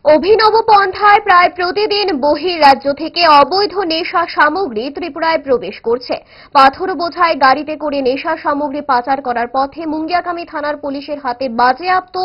অভিনব পন্থায় প্রায় প্রতিদিন বহির্রাজ্য থেকে অবৈধ নেশা সামগ্রী ত্রিপুরায় প্রবেশ করছে। পাথর বোঝাই গাড়িতে করে নেশা সামগ্রী পাচার করার পথে মুঙ্গিয়াকামী থানার পুলিশের হাতে বাজেয়াপ্ত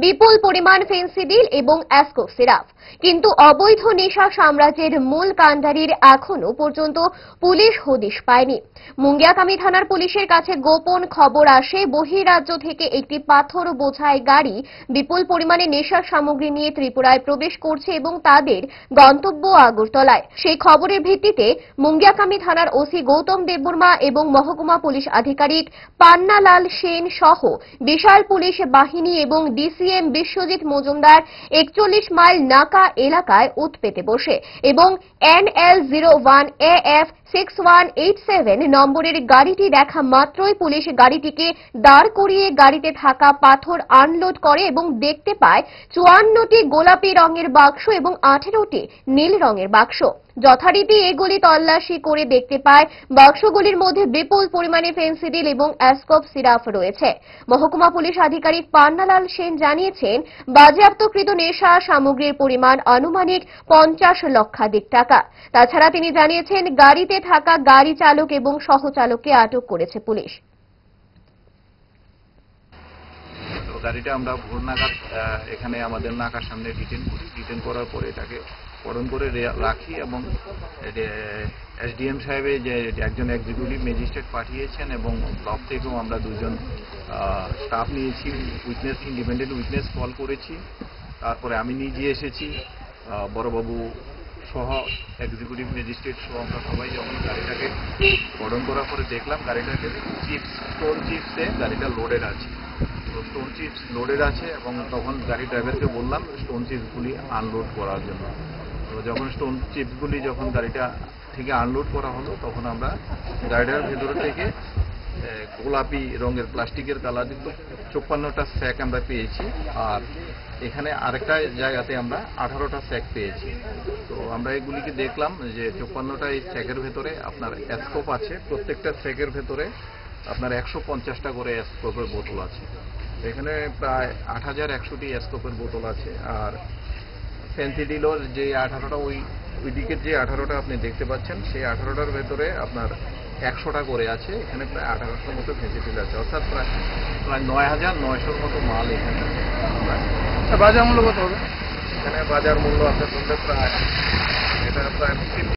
বিপুল পরিমাণ ফেন্সিডিল এবং অ্যাসকোপ সিরাপ। কিন্তু অবৈধ নেশা সাম্রাজ্যের মূল কাণ্ডারির এখনো পর্যন্ত পুলিশ হদিশ পায়নি। মুঙ্গিয়াকামী থানার পুলিশের কাছে গোপন খবর আসে, বহির্রাজ্য থেকে একটি পাথর বোঝাই গাড়ি বিপুল পরিমাণে নেশা সামগ্রী নিয়ে ত্রিপুরায় প্রবেশ করছে এবং তাদের গন্তব্য আগরতলায়। সেই খবরের ভিত্তিতে মুঙ্গিয়াকামী থানার ওসি গৌতম দেববর্মা এবং মহকুমা পুলিশ আধিকারিক পান্নালাল সেন সহ বিশাল পুলিশ বাহিনী এবং ডিসিএম বিশ্বজিৎ মজুমদার 41 মাইল নাকা এলাকায় উৎপেতে বসে এবং NL01AF 6187 নম্বরের গাড়িটি দেখা মাত্রই পুলিশ গাড়িটিকে দাঁড় করিয়ে গাড়িতে থাকা পাথর আনলোড করে এবং দেখতে পায় 54টি গোলাপি রঙের বাক্স এবং 18টি নীল রঙের বাক্স। যথারীতি এগুলি তল্লাশি করে দেখতে পায় বাক্সগুলির মধ্যে বিপুল পরিমাণে ফেন্সিডিল এবং অ্যাসকোপ সিরাপ রয়েছে। মহকুমা পুলিশ আধিকারিক পান্নালাল সেন জানিয়েছেন, বাজেয়াপ্তকৃত নেশা সামগ্রীর পরিমাণ আনুমানিক 50 লক্ষাধিক টাকা। তাছাড়া তিনি জানিয়েছেন, গাড়িতে থাকা গাড়ি চালক এবং সহচালককে আটক করেছে পুলিশ। গাড়িটা আমরা ভোর নাগাদ এখানে আমাদের নাকার সামনে ডিটেন করার পরে এটাকে পরণ করে রাখি এবং এসডিএম সাহেবে যে একজন এক্সিকিউটিভ ম্যাজিস্ট্রেট পাঠিয়েছেন এবং ব্লক থেকেও আমরা দুজন স্টাফ নিয়েছি, ইন্ডিপেন্ডেন্ট উইটনেস কল করেছি। তারপরে আমি নিজে এসেছি, বড়বাবু সহ এক্সিকিউটিভ ম্যাজিস্ট্রেট সহ আমরা সবাই যখন গাড়িটাকে পরণ করার পরে দেখলাম গাড়িটাকে স্টোন চিপসে গাড়িটা লোডেড আছে। স্টোন চিপস লোডেড আছে এবং তখন গাড়ি ড্রাইভারকে বললাম স্টোন চিপসগুলি আনলোড করার জন্য। তো যখন স্টোন চিপসগুলি যখন গাড়িটা থেকে আনলোড করা হলো তখন আমরা গাড়িটার ভেতর থেকে গোলাপি রঙের প্লাস্টিকের কালারযুক্ত 54টা স্যাক আমরা পেয়েছি। আর এখানে আরেকটা জায়গাতে আমরা 18টা স্যাক পেয়েছি। তো আমরা এগুলিকে দেখলাম যে 54টা এই স্যাকের ভেতরে আপনার অ্যাসকোপ আছে, প্রত্যেকটা স্যাকের ভেতরে আপনার 150টা করে অ্যাসকোপের বোতল আছে। এখানে প্রায় 8100টি অ্যাসকোপের বোতল আছে। আর ফেন্সিডিলর যে 18টা ওই দিকের যে 18টা আপনি দেখতে পাচ্ছেন সেই 18টার ভেতরে আপনার 100টা করে আছে। এখানে প্রায় 1800 মতো ফেন্সিডিল আছে, অর্থাৎ প্রায় 9900-র মতো মাল এখানে। বাজার মূল্য কত হবে? এখানে বাজার মূল্য আপনার প্রায় এটা প্রায়